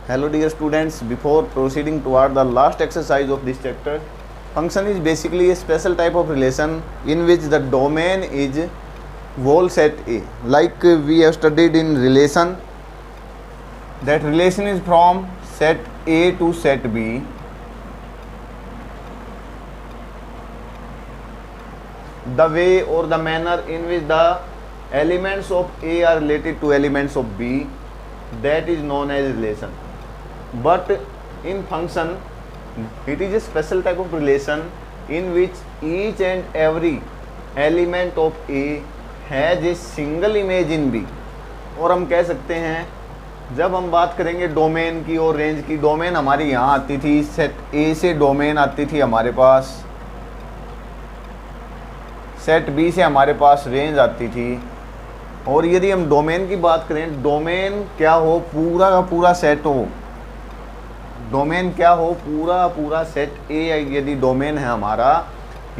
Hello dear students, before proceeding toward the last exercise of this chapter, function is basically a special type of relation in which the domain is whole set A. Like we have studied in relation, that relation is from set A to set B. The way or the manner in which the elements of A are related to elements of B, that is known as relation. But in function, it is a special type of relation in which each and every element of A has a single image in B. और हम कह सकते हैं, जब हम बात करेंगे domain की और रेंज की, डोमेन हमारी यहाँ आती थी, सेट A से डोमेन आती थी हमारे पास, सेट B से हमारे पास रेंज आती थी। और यदि हम डोमेन की बात करें, डोमेन क्या हो, पूरा का पूरा सेट हो, डोमेन क्या हो, पूरा पूरा सेट A यदि डोमेन है हमारा,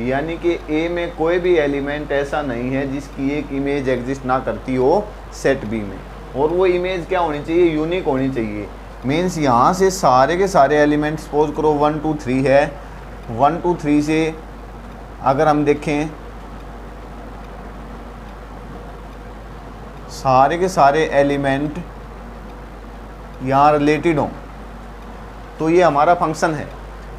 यानी कि A में कोई भी एलिमेंट ऐसा नहीं है जिसकी एक इमेज एग्जिस्ट ना करती हो सेट B में। और वो इमेज क्या होनी चाहिए, यूनिक होनी चाहिए। मीन्स यहाँ से सारे के सारे एलिमेंट, सपोज करो 1 2 3 है, 1 2 3 से अगर हम देखें सारे के सारे एलिमेंट यहाँ रिलेटेड हों तो ये हमारा फंक्शन है।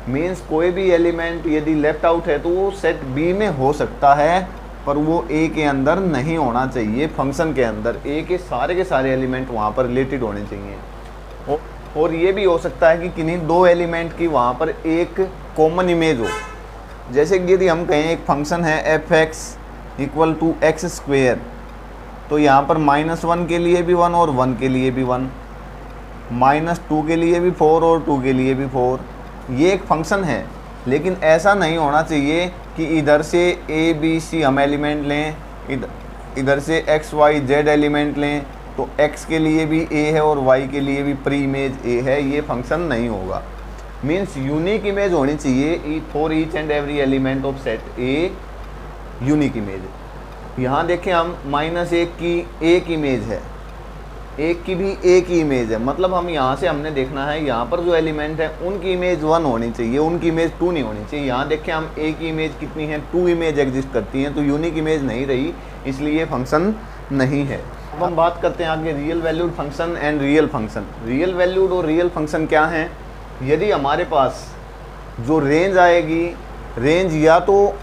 मीन्स कोई भी एलिमेंट यदि लेफ्ट आउट है तो वो सेट बी में हो सकता है, पर वो ए के अंदर नहीं होना चाहिए। फंक्शन के अंदर ए के सारे एलिमेंट वहाँ पर रिलेटेड होने चाहिए। और ये भी हो सकता है कि किन्हीं दो एलिमेंट की वहाँ पर एक कॉमन इमेज हो। जैसे कि यदि हम कहें एक फंक्शन है f(x) = x², तो यहाँ पर -1 के लिए भी 1 और 1 के लिए भी 1, -2 के लिए भी 4 और 2 के लिए भी 4। ये एक फंक्शन है, लेकिन ऐसा नहीं होना चाहिए कि इधर से a b c हम एलिमेंट लें, इधर से x y z एलिमेंट लें, तो x के लिए भी a है और y के लिए भी प्री इमेज a है। ये फंक्शन नहीं होगा। मीन्स यूनिक इमेज होनी चाहिए for each and every element of set A, unique image. यहाँ देखें हम -1 की एक इमेज है, 1 की भी एक ही इमेज है। मतलब हम यहाँ से हमने देखना है यहाँ पर जो एलिमेंट है उनकी इमेज 1 होनी चाहिए, उनकी इमेज 2 नहीं होनी चाहिए। यहाँ देखें हम A की इमेज कितनी है, 2 इमेज एग्जिस्ट करती हैं, तो यूनिक इमेज नहीं रही, इसलिए ये फंक्शन नहीं है। अब हम बात करते हैं आगे real valued function and real function. Real valued और रियल फंक्शन क्या हैं? यदि हमारे पास जो रेंज आएगी, रेंज या तो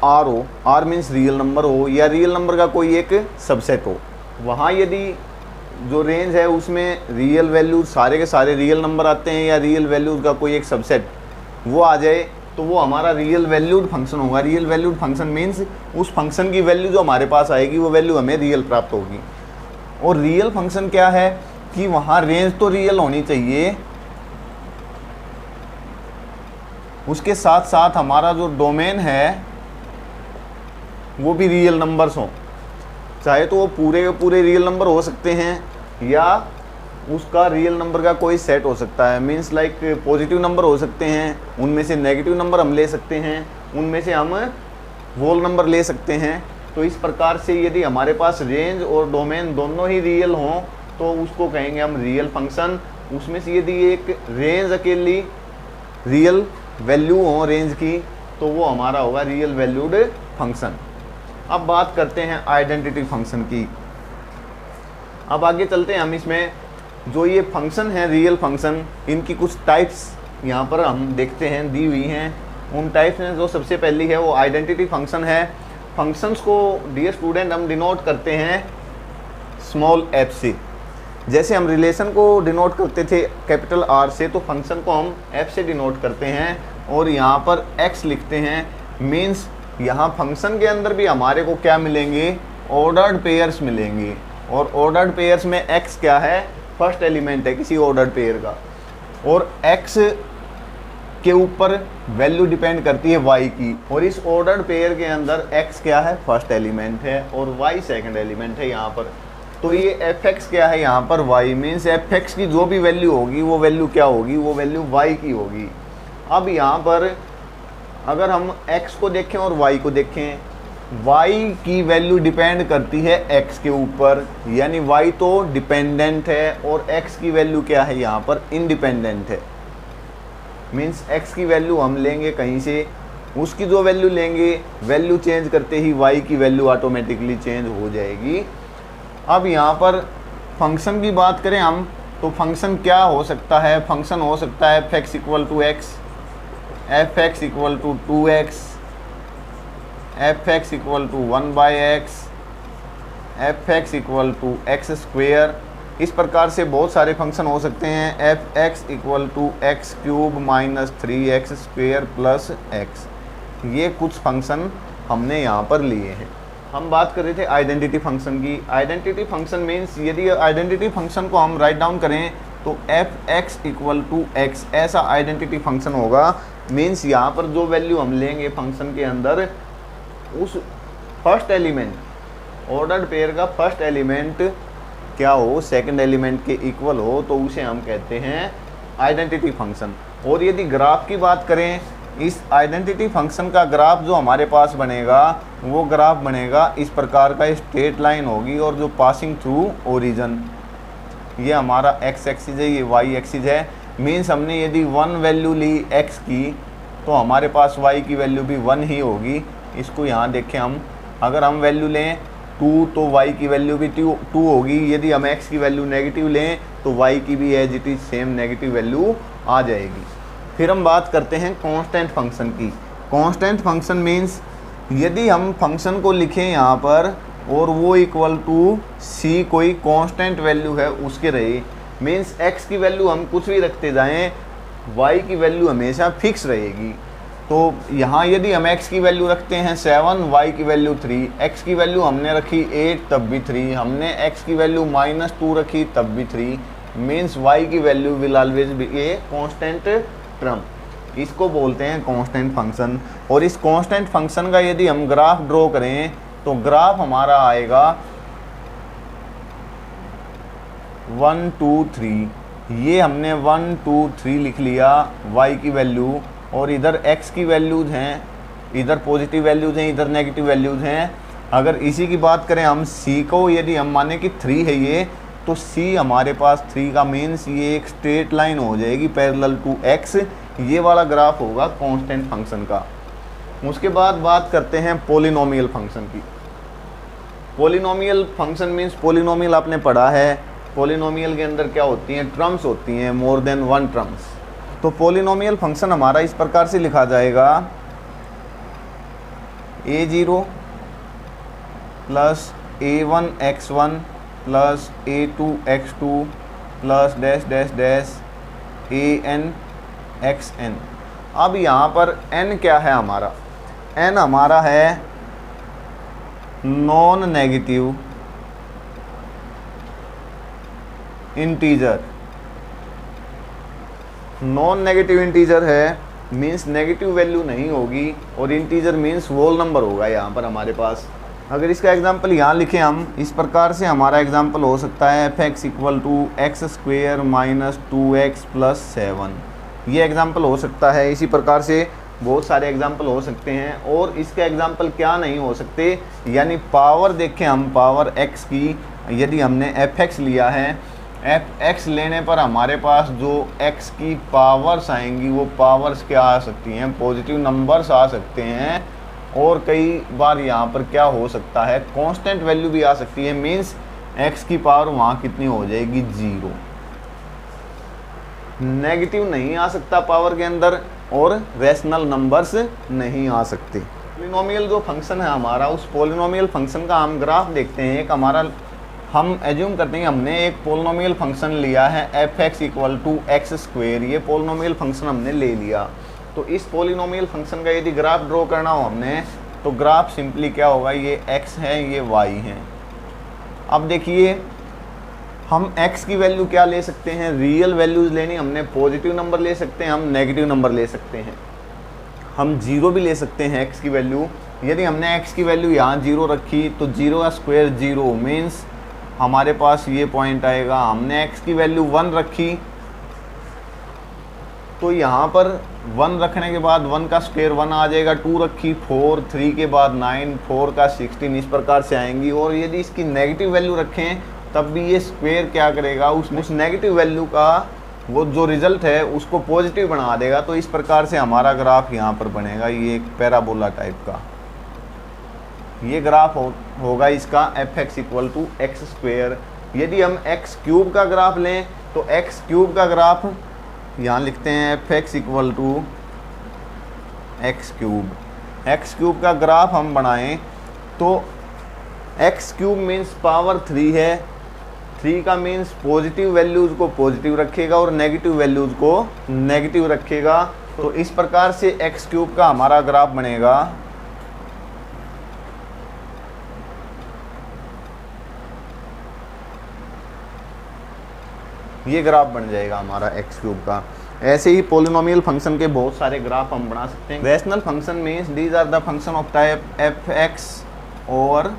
R हो, R मीन्स रियल नंबर हो, या रियल नंबर का कोई एक सबसेट हो, वहाँ यदि जो रेंज है उसमें रियल वैल्यूज सारे के सारे रियल नंबर आते हैं या रियल वैल्यूज का कोई एक सबसेट वो आ जाए, तो वो हमारा रियल वैल्यूड फंक्शन होगा। रियल वैल्यूड फंक्शन मीन्स उस फंक्शन की वैल्यू जो हमारे पास आएगी वो वैल्यू हमें रियल प्राप्त होगी। और रियल फंक्शन क्या है कि वहाँ रेंज तो रियल होनी चाहिए, उसके साथ साथ हमारा जो डोमेन है वो भी रियल नंबर्स हों। चाहे तो वो पूरे के पूरे रियल नंबर हो सकते हैं या उसका रियल नंबर का कोई सेट हो सकता है। मीन्स लाइक पॉजिटिव नंबर हो सकते हैं, उनमें से नेगेटिव नंबर हम ले सकते हैं, उनमें से हम होल नंबर ले सकते हैं। तो इस प्रकार से यदि हमारे पास रेंज और डोमेन दोनों ही रियल हों तो उसको कहेंगे हम रियल फंक्शन। उसमें से यदि एक रेंज अकेली रियल वैल्यू हो रेंज की, तो वो हमारा होगा रियल वैल्यूड फंक्शन। अब बात करते हैं आइडेंटिटी फंक्शन की। अब आगे चलते हैं हम इसमें। जो ये फंक्शन है रियल फंक्शन, इनकी कुछ टाइप्स यहाँ पर हम देखते हैं दी हुई हैं। उन टाइप्स में जो सबसे पहली है वो आइडेंटिटी फंक्शन है। फंक्शंस को डियर स्टूडेंट हम डिनोट करते हैं स्मॉल f से। जैसे हम रिलेशन को डिनोट करते थे कैपिटल R से, तो फंक्शन को हम f से डिनोट करते हैं और यहाँ पर x लिखते हैं। मीन्स यहाँ फंक्शन के अंदर भी हमारे को क्या मिलेंगे, ऑर्डर्ड पेयर्स मिलेंगे। और ऑर्डर्ड पेयर्स में x क्या है, फर्स्ट एलिमेंट है किसी ऑर्डर्ड पेयर का, और x के ऊपर वैल्यू डिपेंड करती है y की। और इस ऑर्डर्ड पेयर के अंदर x क्या है, फर्स्ट एलिमेंट है और y सेकंड एलिमेंट है यहाँ पर। तो ये f(x) क्या है यहाँ पर, y। मीन्स f(x) की जो भी वैल्यू होगी वो वैल्यू क्या होगी, वो वैल्यू y की होगी। अब यहाँ पर अगर हम x को देखें और y को देखें, y की वैल्यू डिपेंड करती है x के ऊपर, यानी y तो डिपेंडेंट है और x की वैल्यू क्या है यहाँ पर, इंडिपेंडेंट है। मीन्स x की वैल्यू हम लेंगे कहीं से, उसकी जो वैल्यू लेंगे, वैल्यू चेंज करते ही y की वैल्यू ऑटोमेटिकली चेंज हो जाएगी। अब यहाँ पर फंक्शन की बात करें हम, तो फंक्शन क्या हो सकता है, फंक्शन हो सकता है f(x) = x, f(x) = 2x, f(x) = 1/x, f(x) = x²। इस प्रकार से बहुत सारे फंक्शन हो सकते हैं। f(x) = x³ - 3x² + x। ये कुछ फंक्शन हमने यहाँ पर लिए हैं। हम बात कर रहे थे आइडेंटिटी फंक्शन की। आइडेंटिटी फंक्शन मीन्स यदि आइडेंटिटी फंक्शन को हम राइट डाउन करें तो f(x) = x ऐसा आइडेंटिटी फंक्शन होगा। मीन्स यहाँ पर जो वैल्यू हम लेंगे फंक्शन के अंदर, उस फर्स्ट एलिमेंट ऑर्डर्ड पेयर का फर्स्ट एलिमेंट क्या हो, सेकंड एलिमेंट के इक्वल हो, तो उसे हम कहते हैं आइडेंटिटी फंक्शन। और यदि ग्राफ की बात करें, इस आइडेंटिटी फंक्शन का ग्राफ जो हमारे पास बनेगा, वो ग्राफ बनेगा इस प्रकार का, स्ट्रेट लाइन होगी और जो पासिंग थ्रू ओरिजिन, ये हमारा x एक्सिस है, ये y एक्सिस है। मीन्स हमने यदि 1 वैल्यू ली x की, तो हमारे पास y की वैल्यू भी 1 ही होगी। इसको यहाँ देखें हम, अगर हम वैल्यू लें 2 तो y की वैल्यू भी 2 होगी। यदि हम x की वैल्यू नेगेटिव लें तो y की भी as it is same negative value आ जाएगी। फिर हम बात करते हैं कांस्टेंट फंक्शन की। कांस्टेंट फंक्शन मीन्स यदि हम फंक्शन को लिखें यहाँ पर और वो इक्वल टू c कोई कांस्टेंट वैल्यू है उसके रहे, मीन्स x की वैल्यू हम कुछ भी रखते जाएं, y की वैल्यू हमेशा फिक्स रहेगी। तो यहाँ यदि हम x की वैल्यू रखते हैं 7, y की वैल्यू 3, x की वैल्यू हमने रखी 8 तब भी 3, हमने x की वैल्यू -2 रखी तब भी 3, मीन्स y की value will always be a constant term. इसको बोलते हैं कांस्टेंट फंक्शन। और इस कांस्टेंट फंक्शन का यदि हम ग्राफ ड्रॉ करें तो ग्राफ हमारा आएगा 1 2 3। ये हमने 1 2 3 लिख लिया y की वैल्यू, और इधर x की वैल्यूज़ हैं, इधर पॉजिटिव वैल्यूज़ हैं, इधर नेगेटिव वैल्यूज़ हैं। अगर इसी की बात करें हम c को, यदि हम माने कि 3 है ये, तो c हमारे पास 3 का मीन्स ये एक स्ट्रेट लाइन हो जाएगी पैरेलल टू x। ये वाला ग्राफ होगा कांस्टेंट फंक्शन का। उसके बाद बात करते हैं पॉलिनोमियल फंक्शन की। पॉलिनोमियल फंक्शन मीन्स, पॉलिनोमियल आपने पढ़ा है, पॉलिनोमियल के अंदर क्या होती हैं, ट्रम्स होती हैं, मोर देन 1 ट्रम्स। तो पॉलिनोमियल फंक्शन हमारा इस प्रकार से लिखा जाएगा, a0 plus a1x1 plus a2x2 plus dash dash dash an(xn). अब यहाँ पर n क्या है हमारा, n हमारा है non negative integer. Non negative integer है मीन्स नेगेटिव वैल्यू नहीं होगी, और इंटीजर मीन्स होल नंबर होगा यहाँ पर हमारे पास। अगर इसका एग्जांपल यहाँ लिखें हम, इस प्रकार से हमारा एग्जांपल हो सकता है f(x) = x² - 2x + 7। ये एग्जांपल हो सकता है। इसी प्रकार से बहुत सारे एग्जांपल हो सकते हैं। और इसके एग्जांपल क्या नहीं हो सकते, यानी पावर देखें हम, पावर x की, यदि हमने f(x) लिया है, f(x) लेने पर हमारे पास जो x की पावर्स आएंगी वो पावर्स क्या आ सकती हैं, पॉजिटिव नंबर्स आ सकते हैं। और कई बार यहाँ पर क्या हो सकता है, कांस्टेंट वैल्यू भी आ सकती है। मीन्स x की पावर वहाँ कितनी हो जाएगी, 0। नेगेटिव नहीं आ सकता पावर के अंदर, और रैशनल नंबर्स नहीं आ सकते। पॉलिनोमियल जो फंक्शन है हमारा, उस पॉलिनोमियल फंक्शन का हम ग्राफ देखते हैं। एक हमारा, हम एज्यूम करते हैं हमने एक पॉलिनोमियल फंक्शन लिया है f(x) = x²। ये पॉलिनोमियल फंक्शन हमने ले लिया। तो इस पॉलिनोमियल फंक्शन का यदि ग्राफ ड्रॉ करना हो हमने, तो ग्राफ सिंपली क्या होगा, ये x है, ये y है। अब देखिए, हम x की वैल्यू क्या ले सकते हैं, रियल वैल्यूज़ लेनी हमने, पॉजिटिव नंबर ले सकते हैं, हम नेगेटिव नंबर ले सकते हैं, हम 0 भी ले सकते हैं x की वैल्यू। यदि हमने x की वैल्यू यहाँ 0 रखी तो 0 का स्क्वायर 0, मीन्स हमारे पास ये पॉइंट आएगा। हमने x की वैल्यू 1 रखी तो यहाँ पर 1 रखने के बाद 1 का स्क्वायर 1 आ जाएगा, 2 रखी 4, 3 के बाद 9, 4 का 16, इस प्रकार से आएंगी। और यदि इसकी नेगेटिव वैल्यू रखें तब भी ये स्क्वायर क्या करेगा, उस नेगेटिव वैल्यू का वो जो रिजल्ट है उसको पॉजिटिव बना देगा। तो इस प्रकार से हमारा ग्राफ यहाँ पर बनेगा, ये एक पैराबोला टाइप का ये ग्राफ होगा इसका f(x = x²। यदि हम x क्यूब का ग्राफ लें तो x क्यूब का ग्राफ यहाँ लिखते हैं f(x = x क्यूब का ग्राफ हम बनाएं तो x क्यूब मीन्स पावर 3 है, 3 का मीन्स पॉजिटिव वैल्यूज़ को पॉजिटिव रखेगा और नेगेटिव वैल्यूज़ को नेगेटिव रखेगा। तो इस प्रकार से x क्यूब का हमारा ग्राफ बनेगा। ये ग्राफ बन जाएगा हमारा x क्यूब का। ऐसे ही पोलिनोमियल फंक्शन के बहुत सारे ग्राफ हम बना सकते हैं। Rational function means these are the function of type f(x) और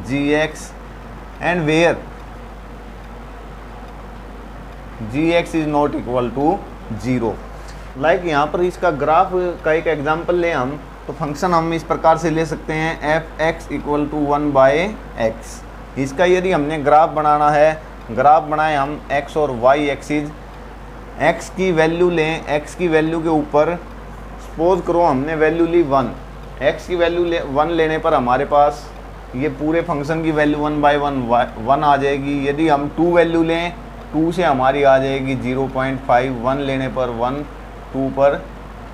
g(x) and where g(x) is not equal to 0। Like यहाँ पर इसका ग्राफ का एक एग्जांपल लें हम, तो फंक्शन हम इस प्रकार से ले सकते हैं f(x = 1/x)। इसका यदि हमने ग्राफ बनाना है, ग्राफ बनाए हम x और y एक्सिस, x की वैल्यू लें, x की वैल्यू के ऊपर सपोज करो हमने वैल्यू ली 1, x की वैल्यू 1 लेने पर हमारे पास ये पूरे फंक्शन की वैल्यू 1/1 आ जाएगी। यदि हम 2 वैल्यू लें, 2 से हमारी आ जाएगी 0.5, 1 लेने पर 1 2 पर,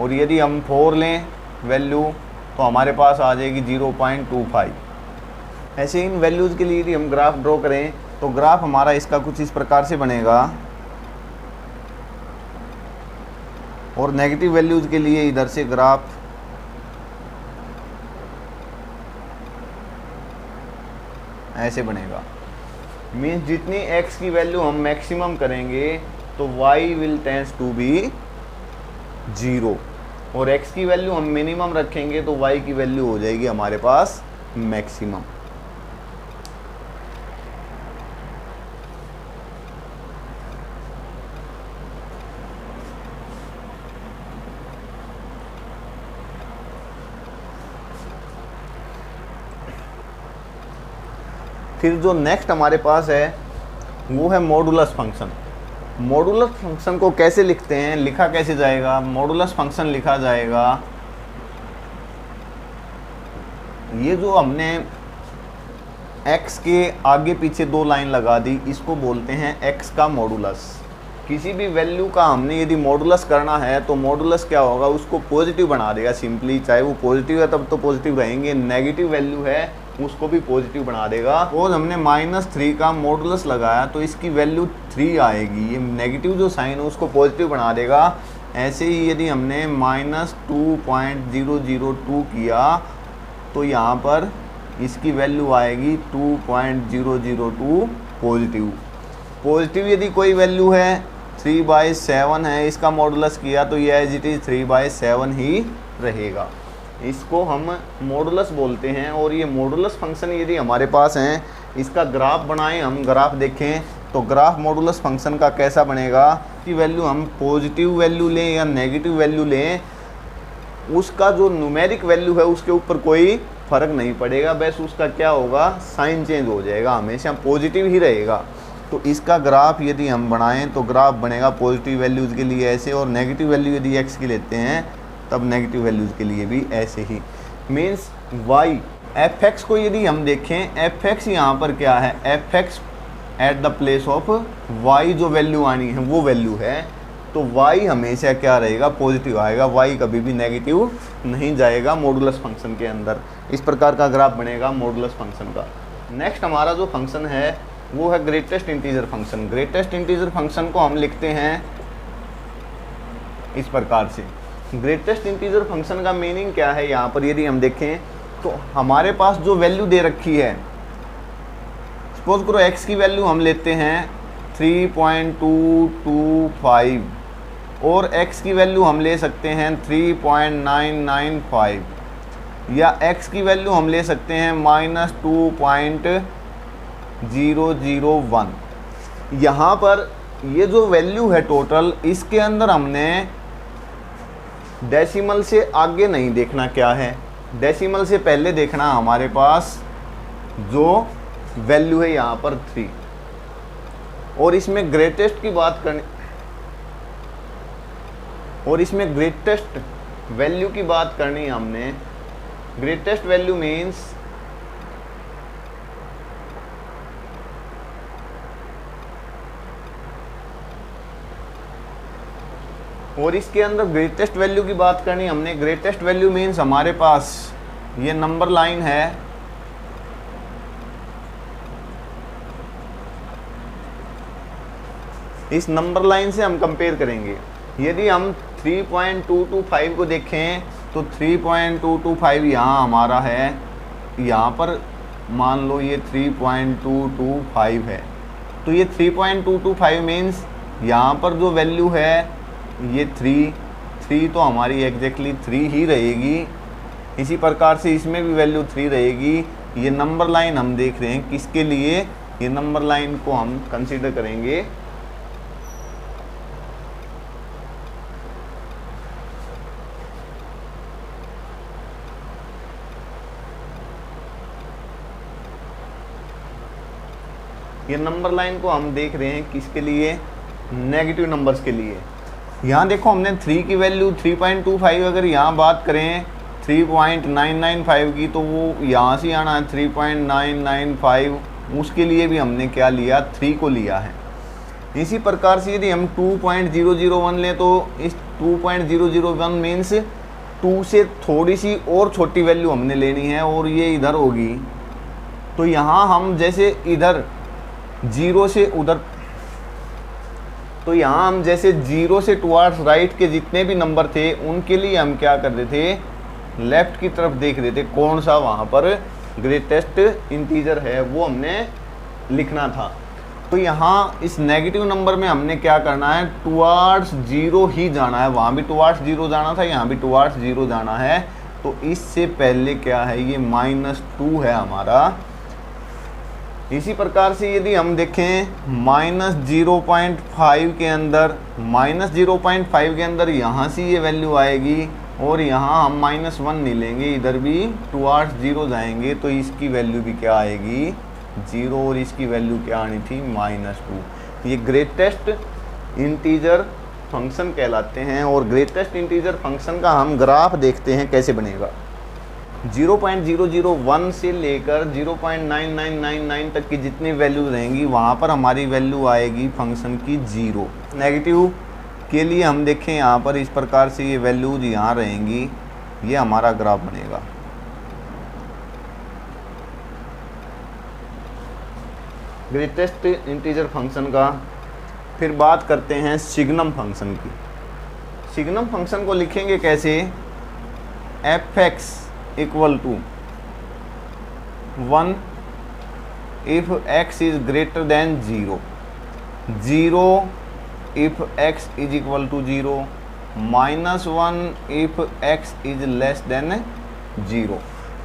और यदि हम 4 लें वैल्यू तो हमारे पास आ जाएगी 0.25। ऐसे इन वैल्यूज़ के लिए यदि हम ग्राफ ड्रॉ करें तो ग्राफ हमारा इसका कुछ इस प्रकार से बनेगा। और नेगेटिव वैल्यूज़ के लिए इधर से ग्राफ ऐसे बनेगा। मीन्स जितनी x की वैल्यू हम मैक्सिमम करेंगे तो y will tends to be 0, और x की वैल्यू हम मिनिमम रखेंगे तो y की वैल्यू हो जाएगी हमारे पास मैक्सिमम। फिर जो नेक्स्ट हमारे पास है वो है मॉडुलस फंक्शन। मॉडुलस फंक्शन को कैसे लिखते हैं, लिखा कैसे जाएगा? मॉडुलस फंक्शन लिखा जाएगा, ये जो हमने x के आगे पीछे 2 लाइन लगा दी, इसको बोलते हैं x का मॉडुलस। किसी भी वैल्यू का हमने यदि मॉडुलस करना है तो मॉडुलस क्या होगा, उसको पॉजिटिव बना देगा सिंपली। चाहे वो पॉजिटिव है तब तो पॉजिटिव रहेंगे, नेगेटिव वैल्यू है उसको भी पॉजिटिव बना देगा। और हमने -3 का मॉडुलस लगाया तो इसकी वैल्यू 3 आएगी, ये नेगेटिव जो साइन है उसको पॉजिटिव बना देगा। ऐसे ही यदि हमने -2.002 किया तो यहाँ पर इसकी वैल्यू आएगी 2.002 पॉजिटिव। पॉजिटिव यदि कोई वैल्यू है 3/7 है, इसका मॉडुलस किया तो ये एज इट इज़ 3/7 ही रहेगा। इसको हम मॉडुलस बोलते हैं। और ये मॉडुलस फंक्शन यदि हमारे पास हैं, इसका ग्राफ बनाएं हम, ग्राफ देखें तो ग्राफ मॉडुलस फंक्शन का कैसा बनेगा कि वैल्यू हम पॉजिटिव वैल्यू लें या नेगेटिव वैल्यू लें, उसका जो न्यूमेरिक वैल्यू है उसके ऊपर कोई फ़र्क नहीं पड़ेगा, बस उसका क्या होगा, साइन चेंज हो जाएगा, हमेशा पॉजिटिव ही रहेगा। तो इसका ग्राफ यदि हम बनाएं तो ग्राफ बनेगा पॉजिटिव वैल्यूज़ के लिए ऐसे, और नेगेटिव वैल्यू यदि x की लेते हैं तब नेगेटिव वैल्यूज़ के लिए भी ऐसे ही। मीन्स y f(x) को यदि हम देखें, f(x) यहाँ पर क्या है, f(x) at the place of y जो वैल्यू आनी है वो वैल्यू है, तो y हमेशा क्या रहेगा, पॉजिटिव आएगा, y कभी भी नेगेटिव नहीं जाएगा मॉडुलस फंक्शन के अंदर। इस प्रकार का ग्राफ बनेगा मॉडुलस फंक्शन का। नेक्स्ट हमारा जो फंक्शन है वो है greatest integer function. Greatest integer function को हम लिखते हैं इस प्रकार से। ग्रेटेस्ट इंटीजर फंक्शन का मीनिंग क्या है, यहाँ पर यदि हम देखें तो हमारे पास जो वैल्यू दे रखी है, सपोज करो x की वैल्यू हम लेते हैं 3.225 और x की वैल्यू हम ले सकते हैं 3.995, या x की वैल्यू हम ले सकते हैं -2.001। यहाँ पर ये जो वैल्यू है टोटल, इसके अंदर हमने डेसिमल से आगे नहीं देखना क्या है, डेसिमल से पहले देखना हमारे पास जो वैल्यू है यहाँ पर 3, और इसमें ग्रेटेस्ट की बात करनी, और इसमें ग्रेटेस्ट वैल्यू की बात करनी है हमने। ग्रेटेस्ट वैल्यू मीन्स और इसके अंदर ग्रेटेस्ट वैल्यू की बात करनी हमने। ग्रेटेस्ट वैल्यू मीन्स हमारे पास ये नंबर लाइन है, इस नंबर लाइन से हम कंपेयर करेंगे। यदि हम 3.225 को देखें तो 3.225 यहाँ हमारा है, यहाँ पर मान लो ये 3.225 है, तो ये 3.225 मीन्स यहाँ पर जो वैल्यू है ये 3 तो हमारी एग्जैक्टली 3 ही रहेगी। इसी प्रकार से इसमें भी वैल्यू 3 रहेगी। ये नंबर लाइन हम देख रहे हैं किसके लिए, ये नंबर लाइन को हम कंसीडर करेंगे ये नंबर लाइन को हम देख रहे हैं किसके लिए, नेगेटिव नंबर्स के लिए। यहाँ देखो हमने 3 की वैल्यू 3.25, अगर यहाँ बात करें 3.995 की तो वो यहाँ से आना है 3.995, उसके लिए भी हमने क्या लिया, 3 को लिया है। इसी प्रकार से यदि हम 2.001 लें तो इस 2.001 मीन्स 2 से थोड़ी सी और छोटी वैल्यू हमने लेनी है और ये इधर होगी। तो यहाँ हम जैसे इधर 0 से उधर, तो यहाँ हम जैसे 0 से टुवार्ड्स राइट के जितने भी नंबर थे उनके लिए हम क्या कर रहे थे, लेफ्ट की तरफ देख रहे थे, कौन सा वहाँ पर ग्रेटेस्ट इंटीजर है वो हमने लिखना था। तो यहाँ इस नेगेटिव नंबर में हमने क्या करना है, टुवार्ड्स 0 ही जाना है। वहाँ भी टुवार्ड्स 0 जाना था, यहाँ भी टुवार्ड्स 0 जाना है। तो इससे पहले क्या है, ये -2 है हमारा। इसी प्रकार से यदि हम देखें -0.5 के अंदर, -0.5 के अंदर यहाँ से ये वैल्यू आएगी और यहाँ हम -1 नहीं लेंगे, इधर भी टुवार्ड्स 0 जाएंगे तो इसकी वैल्यू भी क्या आएगी, 0, और इसकी वैल्यू क्या आनी थी, -2। ये ग्रेटेस्ट इंटीजर फंक्शन कहलाते हैं। और ग्रेटेस्ट इंटीजर फंक्शन का हम ग्राफ देखते हैं कैसे बनेगा। 0.001 से लेकर 0.9999 तक की जितनी वैल्यू रहेंगी वहाँ पर हमारी वैल्यू आएगी फंक्शन की 0। नेगेटिव के लिए हम देखें यहाँ पर इस प्रकार से ये वैल्यूज यहाँ रहेंगी, ये हमारा ग्राफ बनेगा। ग्रेटेस्ट इंटीजर फंक्शन का फिर बात करते हैं सिग्नम फंक्शन की। सिग्नम फंक्शन को लिखेंगे कैसे, f(x) = 1 if x is greater than 0, 0 if x is equal to 0, -1 if x is less than 0।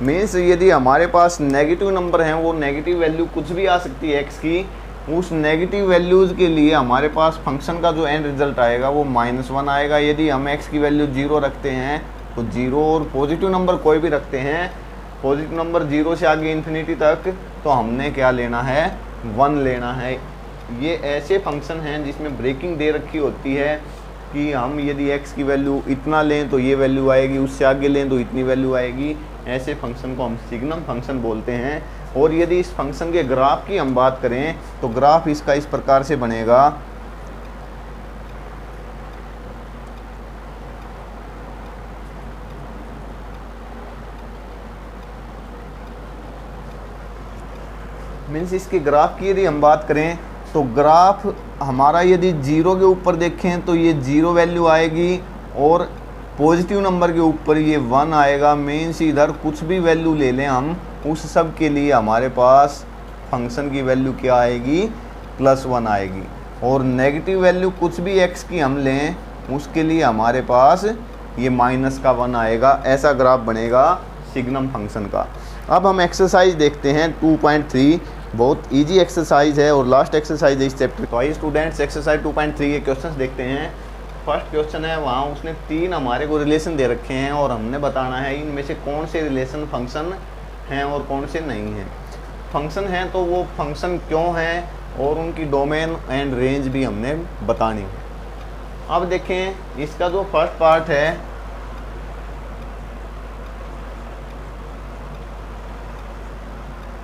Means यदि हमारे पास नेगेटिव नंबर हैं, वो नेगेटिव वैल्यू कुछ भी आ सकती है x की, उस नेगेटिव वैल्यूज़ के लिए हमारे पास फंक्शन का जो एंड रिजल्ट आएगा वो -1 आएगा। यदि हम x की वैल्यू 0 रखते हैं तो 0, और पॉजिटिव नंबर कोई भी रखते हैं, पॉजिटिव नंबर 0 से आगे इन्फिनिटी तक, तो हमने क्या लेना है, 1 लेना है। ये ऐसे फंक्शन हैं जिसमें ब्रेकिंग दे रखी होती है कि हम यदि x की वैल्यू इतना लें तो ये वैल्यू आएगी, उससे आगे लें तो इतनी वैल्यू आएगी। ऐसे फंक्शन को हम सिग्नम फंक्शन बोलते हैं। और यदि इस फंक्शन के ग्राफ की हम बात करें तो ग्राफ इसका इस प्रकार से बनेगा। मीन्स इसके ग्राफ की यदि हम बात करें तो ग्राफ हमारा यदि 0 के ऊपर देखें तो ये 0 वैल्यू आएगी, और पॉजिटिव नंबर के ऊपर ये 1 आएगा। मीन्स इधर कुछ भी वैल्यू ले लें हम, उस सब के लिए हमारे पास फंक्शन की वैल्यू क्या आएगी, +1 आएगी। और नेगेटिव वैल्यू कुछ भी x की हम लें उसके लिए हमारे पास ये -1 आएगा। ऐसा ग्राफ बनेगा सिग्नम फंक्शन का। अब हम एक्सरसाइज देखते हैं 2.3। बहुत इजी एक्सरसाइज है और लास्ट एक्सरसाइज है इस चैप्टर। तो आइए स्टूडेंट्स एक्सरसाइज 2.3 के क्वेश्चंस देखते हैं। फर्स्ट क्वेश्चन है वहाँ उसने 3 हमारे को रिलेशन दे रखे हैं और हमने बताना है इनमें से कौन से रिलेशन फंक्शन हैं और कौन से नहीं हैं। फंक्शन हैं तो वो फंक्शन क्यों हैं और उनकी डोमेन एंड रेंज भी हमने बतानी है। अब देखें इसका जो फर्स्ट पार्ट है,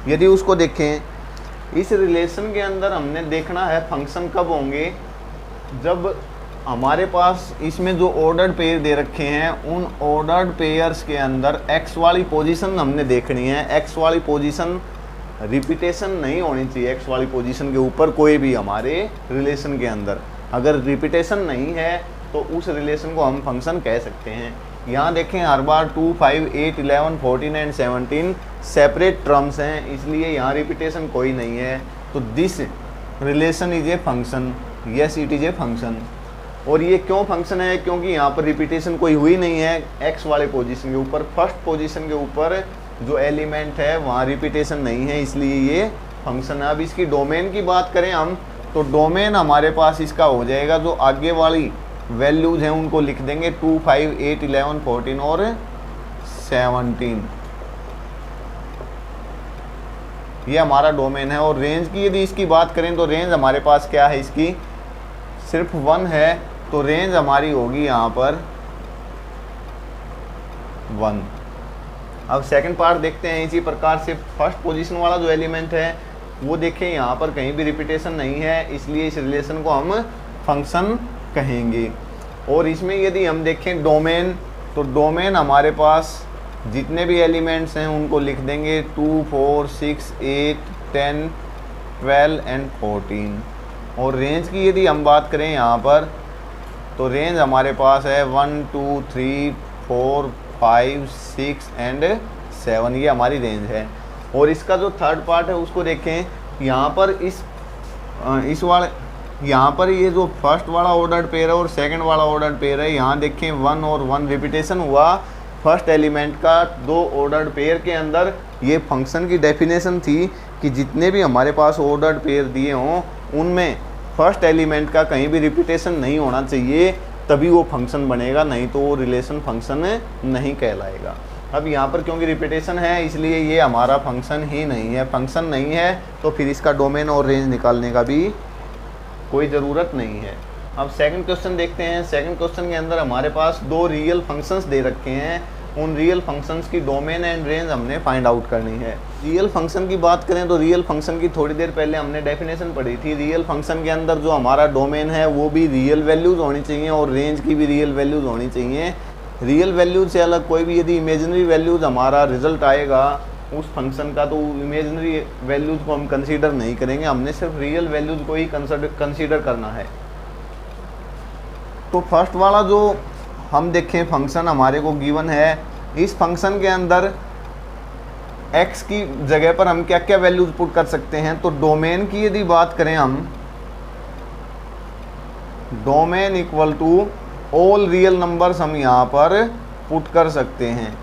यदि उसको देखें, इस रिलेशन के अंदर हमने देखना है फंक्शन कब होंगे, जब हमारे पास इसमें जो ऑर्डर्ड पेयर दे रखे हैं उन ऑर्डर्ड पेयर्स के अंदर x वाली पोजीशन हमने देखनी है। x वाली पोजीशन रिपीटेशन नहीं होनी चाहिए, x वाली पोजीशन के ऊपर कोई भी हमारे रिलेशन के अंदर अगर रिपीटेशन नहीं है तो उस रिलेशन को हम फंक्शन कह सकते हैं। यहाँ देखें हर बार 2, 5, 8, 11, 14 एंड 17 सेपरेट टर्म्स हैं, इसलिए यहाँ रिपीटेशन कोई नहीं है। तो this relation is a function, yes it is a function. और ये क्यों फंक्शन है, क्योंकि यहाँ पर रिपीटेशन कोई हुई नहीं है एक्स वाले पोजीशन के ऊपर। फर्स्ट पोजीशन के ऊपर जो एलिमेंट है वहाँ रिपीटेशन नहीं है, इसलिए ये फंक्शन है। अब इसकी डोमेन की बात करें हम, तो डोमेन हमारे पास इसका हो जाएगा जो आगे वाली वैल्यूज़ हैं उनको लिख देंगे 2, 5, 8, 11, 14 और 17, ये हमारा डोमेन है। और रेंज की यदि इसकी बात करें तो रेंज हमारे पास क्या है, इसकी सिर्फ 1 है, तो रेंज हमारी होगी यहाँ पर 1। अब सेकंड पार्ट देखते हैं इसी प्रकार से। फर्स्ट पोजीशन वाला जो एलिमेंट है वो देखें यहाँ पर कहीं भी रिपीटेशन नहीं है, इसलिए इस रिलेशन को हम फंक्शन कहेंगे। और इसमें यदि हम देखें डोमेन, तो डोमेन हमारे पास जितने भी एलिमेंट्स हैं उनको लिख देंगे 2, 4, 6, 8, 10, 12 एंड 14। और रेंज की यदि हम बात करें यहाँ पर, तो रेंज हमारे पास है 1, 2, 3, 4, 5, 6 एंड 7, ये हमारी रेंज है। और इसका जो थर्ड पार्ट है उसको देखें, यहाँ पर इस वाले यहाँ पर ये जो फर्स्ट वाला ऑर्डर्ड पेयर है और सेकंड वाला ऑर्डर्ड पेयर है, यहाँ देखें 1 और 1 रिपीटेशन हुआ फर्स्ट एलिमेंट का दो ऑर्डर्ड पेयर के अंदर। ये फंक्शन की डेफिनेशन थी कि जितने भी हमारे पास ऑर्डर्ड पेयर दिए हों उनमें फर्स्ट एलिमेंट का कहीं भी रिपीटेशन नहीं होना चाहिए, तभी वो फंक्शन बनेगा, नहीं तो वो रिलेशन फंक्शन नहीं कहलाएगा। अब यहाँ पर क्योंकि रिपीटेशन है इसलिए ये हमारा फंक्शन ही नहीं है। फंक्शन नहीं है तो फिर इसका डोमेन और रेंज निकालने का भी कोई ज़रूरत नहीं है। अब सेकंड क्वेश्चन देखते हैं। सेकंड क्वेश्चन के अंदर हमारे पास 2 रियल फंक्शंस दे रखे हैं, उन रियल फंक्शंस की डोमेन एंड रेंज हमने फाइंड आउट करनी है। रियल फंक्शन की बात करें तो रियल फंक्शन की थोड़ी देर पहले हमने डेफिनेशन पढ़ी थी। रियल फंक्शन के अंदर जो हमारा डोमेन है वो भी रियल वैल्यूज़ होनी चाहिए और रेंज की भी रियल वैल्यूज़ होनी चाहिए। रियल वैल्यूज़ से अलग कोई भी यदि इमेजिनरी वैल्यूज़ हमारा रिजल्ट आएगा उस फंक्शन का, तो इमेजिनरी वैल्यूज़ को हम कंसीडर नहीं करेंगे, हमने सिर्फ रियल वैल्यूज़ को ही कंसीडर करना है। तो फर्स्ट वाला जो हम देखें फंक्शन हमारे को गिवन है, इस फंक्शन के अंदर x की जगह पर हम क्या क्या वैल्यूज पुट कर सकते हैं। तो डोमेन की यदि बात करें हम, domain equal to all real numbers हम यहाँ पर पुट कर सकते हैं।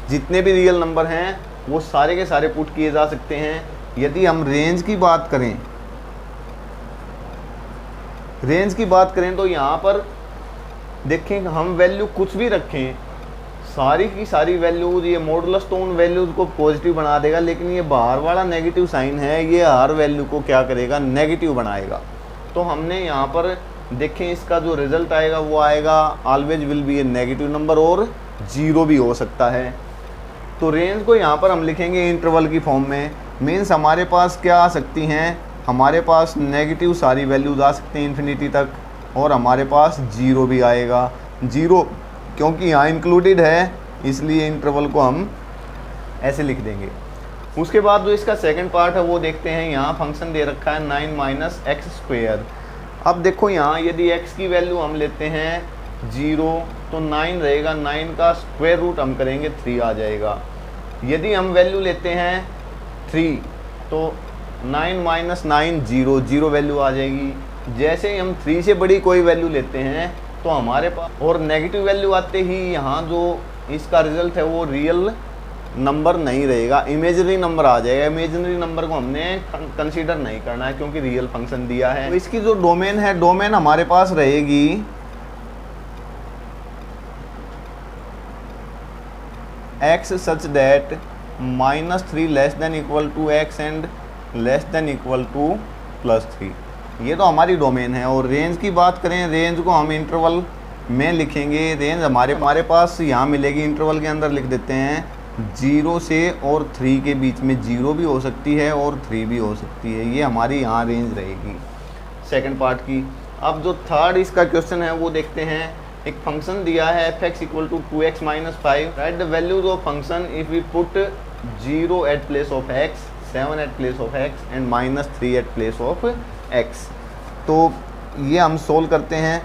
जितने भी रियल नंबर हैं वो सारे के सारे पुट किए जा सकते हैं। यदि हम रेंज की बात करें, रेंज की बात करें तो यहाँ पर देखें हम वैल्यू कुछ भी रखें, सारी की सारी वैल्यूज, ये मॉडुलस तो उन वैल्यूज को पॉजिटिव बना देगा, लेकिन ये बाहर वाला नेगेटिव साइन है ये हर वैल्यू को क्या करेगा, नेगेटिव बनाएगा। तो हमने यहाँ पर देखें इसका जो रिजल्ट आएगा वो आएगा always will be A negative number और 0 भी हो सकता है। तो रेंज को यहाँ पर हम लिखेंगे इंटरवल की फॉर्म में। मीन्स हमारे पास क्या आ सकती हैं, हमारे पास नेगेटिव सारी वैल्यूज आ सकती हैं इन्फिनिटी तक, और हमारे पास 0 भी आएगा। 0 क्योंकि यहाँ इंक्लूडेड है इसलिए इंटरवल को हम ऐसे लिख देंगे। उसके बाद जो इसका सेकंड पार्ट है वो देखते हैं। यहाँ फंक्शन दे रखा है 9 - x²। अब देखो यहाँ यदि x की वैल्यू हम लेते हैं 0 तो 9 रहेगा, 9 का स्क्वायर रूट हम करेंगे 3 आ जाएगा। यदि हम वैल्यू लेते हैं 3 तो 9 - 9 0, 0 वैल्यू आ जाएगी। जैसे ही हम 3 से बड़ी कोई वैल्यू लेते हैं तो हमारे पास, और नेगेटिव वैल्यू आते ही यहाँ जो इसका रिजल्ट है वो रियल नंबर नहीं रहेगा, इमेजिनरी नंबर आ जाएगा। इमेजिनरी नंबर को हमने कंसीडर नहीं करना है क्योंकि रियल फंक्शन दिया है। तो इसकी जो डोमेन है, डोमेन हमारे पास रहेगी x such that -3 less than equal to x and less than equal to +3। ये तो हमारी डोमेन है। और रेंज की बात करें, रेंज को हम इंटरवल में लिखेंगे। रेंज हमारे पास यहाँ मिलेगी, इंटरवल के अंदर लिख देते हैं 0 से और 3 के बीच में। 0 भी हो सकती है और 3 भी हो सकती है। ये हमारी यहाँ रेंज रहेगी सेकंड पार्ट की। अब जो थर्ड इसका क्वेश्चन है वो देखते हैं। एक फंक्शन दिया है f(x = 2x - 5). Write the values of function if we put 0 at place of x, 7 at place of x and -3 at place of x। तो ये हम सोल्व करते हैं।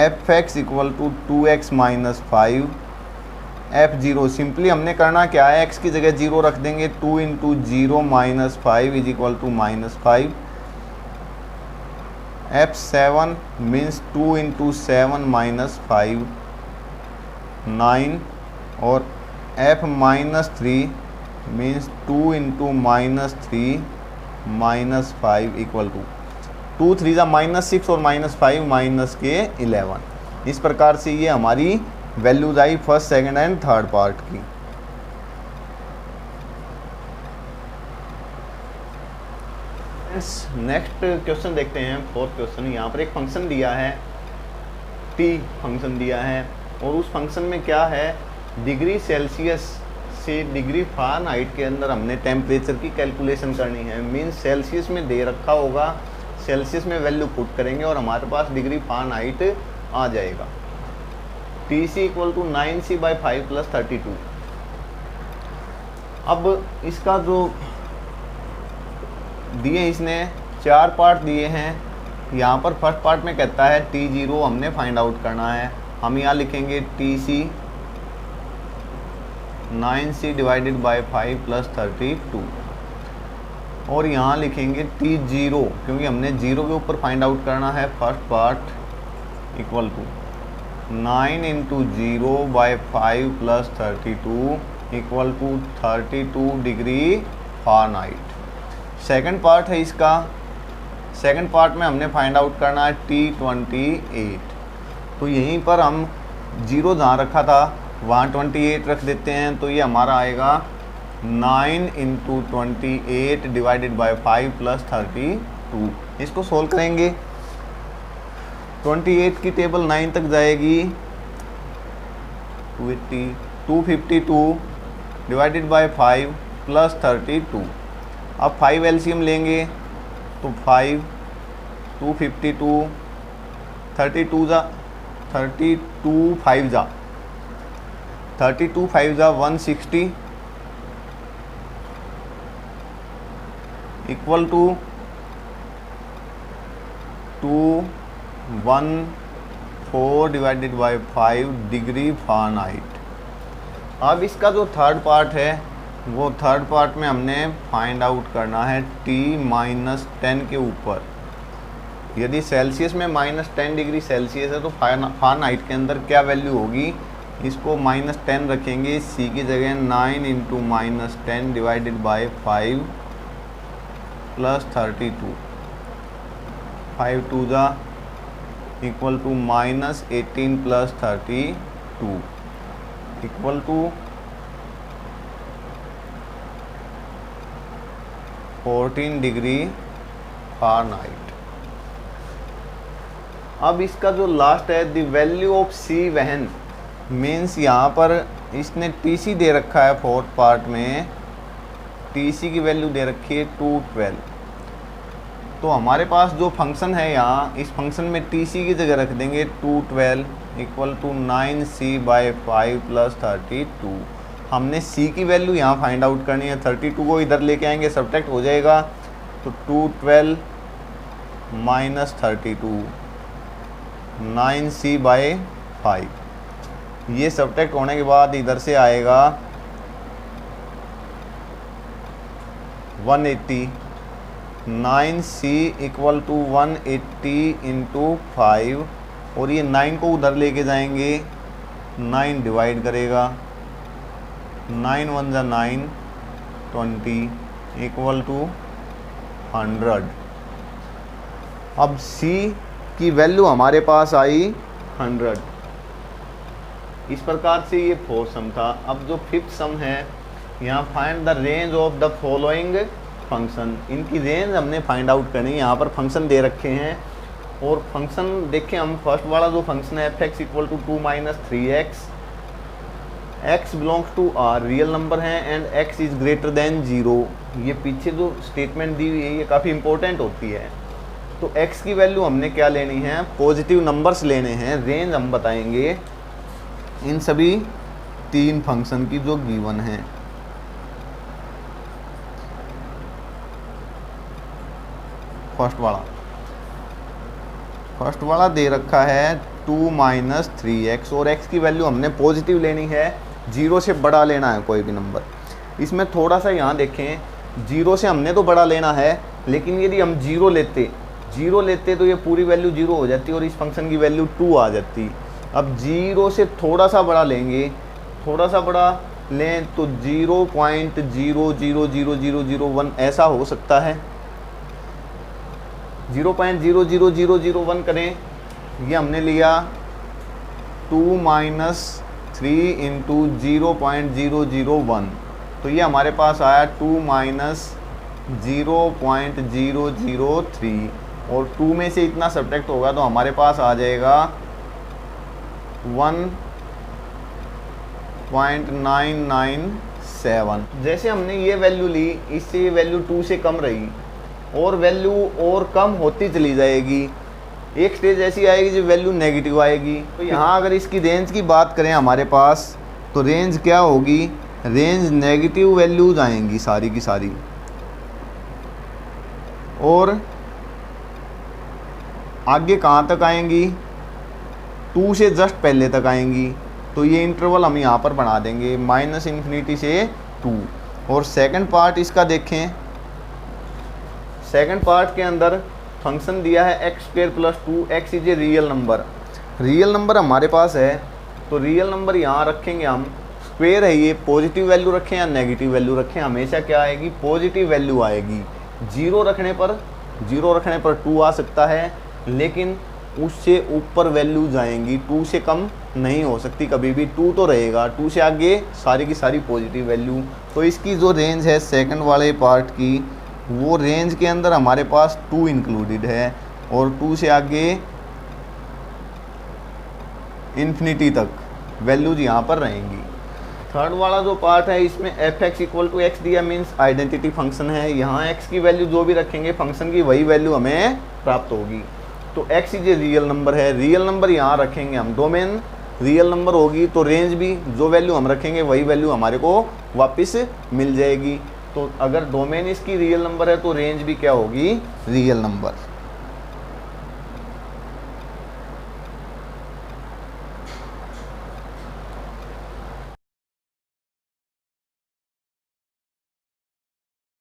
f(x = 2x - 5), f0 सिंपली हमने करना क्या है, x की जगह 0 रख देंगे। 2 × 0 - 5 = -5। f7 means 2 × 7 - 5 9। और f-3 मीन्स 2 × -3 - 5 = 2 3 -6 और -5 के 11। इस प्रकार से ये हमारी values I first, second and third part की। नेक्स्ट क्वेश्चन देखते हैं, फोर्थ क्वेश्चन। यहाँ पर एक फंक्शन दिया है, t फंक्शन दिया है, और उस फंक्शन में क्या है, डिग्री सेल्सियस से डिग्री फ़ारेनहाइट के अंदर हमने टेम्परेचर की कैलकुलेशन करनी है। मीन्स सेल्सियस में दे रखा होगा, सेल्सियस में वैल्यू पुट करेंगे और हमारे पास डिग्री फ़ारेनहाइट आ जाएगा। TC = 9C/5 + 32। अब इसका जो दिए, इसने 4 पार्ट दिए हैं। यहाँ पर फर्स्ट पार्ट में कहता है T0 हमने फाइंड आउट करना है। हम यहाँ लिखेंगे TC 9C/5 + 32। और यहाँ लिखेंगे T0 क्योंकि हमने 0 के ऊपर फाइंड आउट करना है। First part = 9 × 0/5 + 32 = 32 degree Fahrenheit. Second part है इसका। सेकंड पार्ट में हमने फाइंड आउट करना है T28। तो यहीं पर हम 0 जहाँ रखा था वहाँ 28 रख देते हैं। तो ये हमारा आएगा 9 × 28/5 + 32। इसको सोल्व करेंगे। 28 की टेबल 9 तक जाएगी। 252/5 + 32। अब 5 एलसीएम लेंगे तो 5, 252, 32 जा 32 5 जा 32 5 जा 160 = 214/5 डिग्री फ़ारेनहाइट। अब इसका जो थर्ड पार्ट है, वो थर्ड पार्ट में हमने फाइंड आउट करना है T-10 के ऊपर। यदि सेल्सियस में -10 डिग्री सेल्सियस है तो फ़ारेनहाइट के अंदर क्या वैल्यू होगी, इसको -10 रखेंगे। C की जगह 9 × -10/5 + 32। 5 2 जा = -18 + 32 = 14 डिग्री फ़ारेनहाइट। अब इसका जो लास्ट है, द वैल्यू ऑफ C वहन। मीन्स यहाँ पर इसने TC दे रखा है। फोर्थ पार्ट में TC की वैल्यू दे रखी है 212। तो हमारे पास जो फंक्शन है यहाँ, इस फंक्शन में TC की जगह रख देंगे 212 = 9C/5 + 32। हमने C की वैल्यू यहाँ फाइंड आउट करनी है। 32 को इधर लेके आएंगे, सब्ट्रैक्ट हो जाएगा। तो 212 - 32 9C/5। ये सब्ट्रैक्ट होने के बाद इधर से आएगा 180। 9C = 180 × 5। और ये 9 को उधर लेके जाएंगे, 9 डिवाइड करेगा। 9 1 जा 9, 20 = 100। अब C की वैल्यू हमारे पास आई 100। इस प्रकार से ये फोर्थ सम था। अब जो फिफ्थ सम है, यहाँ find the range of the following function, इनकी रेंज हमने फाइंड आउट करनी है। यहाँ पर फंक्शन दे रखे हैं और फंक्शन देखें हम, फर्स्ट वाला जो फंक्शन है F x equal to 2 minus 3x, x belongs to R, real number है and x is greater than 0। ये पीछे जो स्टेटमेंट दी हुई है ये काफ़ी इंपॉर्टेंट होती है। तो x की वैल्यू हमने क्या लेनी है, पॉजिटिव नंबर्स लेने हैं। रेंज हम बताएंगे इन सभी 3 फंक्शन की जो गिवन है। फर्स्ट वाला दे रखा है 2 माइनस 3x और x की वैल्यू हमने पॉजिटिव लेनी है, 0 से बड़ा लेना है कोई भी नंबर। इसमें थोड़ा सा यहाँ देखें, 0 से हमने तो बड़ा लेना है, लेकिन यदि हम 0 लेते तो ये पूरी वैल्यू 0 हो जाती और इस फंक्शन की वैल्यू 2 आ जाती। अब 0 से थोड़ा सा बड़ा लेंगे, थोड़ा सा बड़ा लें तो 0.000001 ऐसा हो सकता है। 0.00001 करें, ये हमने लिया 2 माइनस 3 इंटू 0.001, तो ये हमारे पास आया 2 माइनस 0.003 और 2 में से इतना सब्ट्रैक्ट होगा तो हमारे पास आ जाएगा 1.997। जैसे हमने ये वैल्यू ली, इससे ये वैल्यू 2 से कम रही और वैल्यू और कम होती चली जाएगी। एक स्टेज ऐसी आएगी जो वैल्यू नेगेटिव आएगी। तो यहाँ अगर इसकी रेंज की बात करें हमारे पास, तो रेंज क्या होगी, रेंज नेगेटिव वैल्यूज आएंगी सारी की सारी और आगे कहाँ तक आएंगी, 2 से जस्ट पहले तक आएंगी। तो ये इंटरवल हम यहाँ पर बना देंगे -∞ से 2। और सेकंड पार्ट इसका देखें, सेकंड पार्ट के अंदर फंक्शन दिया है x² + 2x is a real number. Real number हमारे पास है तो रियल नंबर यहाँ रखेंगे हम, स्क्वेयर है ये, पॉजिटिव वैल्यू रखें या नेगेटिव वैल्यू रखें, हमेशा क्या आएगी, पॉजिटिव वैल्यू आएगी। 0 रखने पर 2 आ सकता है, लेकिन उससे ऊपर वैल्यू जाएंगी, 2 से कम नहीं हो सकती कभी भी, 2 तो रहेगा, 2 से आगे सारी की सारी पॉजिटिव वैल्यू। तो इसकी जो रेंज है सेकंड वाले पार्ट की, वो रेंज के अंदर हमारे पास 2 इंक्लूडेड है और 2 से आगे इन्फिनिटी तक वैल्यूज यहाँ पर रहेंगी। थर्ड वाला जो पार्ट है, इसमें f x equal to x दिया, मीन्स आइडेंटिटी फंक्शन है। यहाँ एक्स की वैल्यू जो भी रखेंगे फंक्शन की वही वैल्यू हमें प्राप्त होगी। तो x is a real number है, रियल नंबर यहाँ रखेंगे हम, डोमेन रियल नंबर होगी तो रेंज भी जो वैल्यू हम रखेंगे वही वैल्यू हमारे को वापस मिल जाएगी। तो अगर डोमेन इसकी रियल नंबर है तो रेंज भी क्या होगी, रियल नंबर।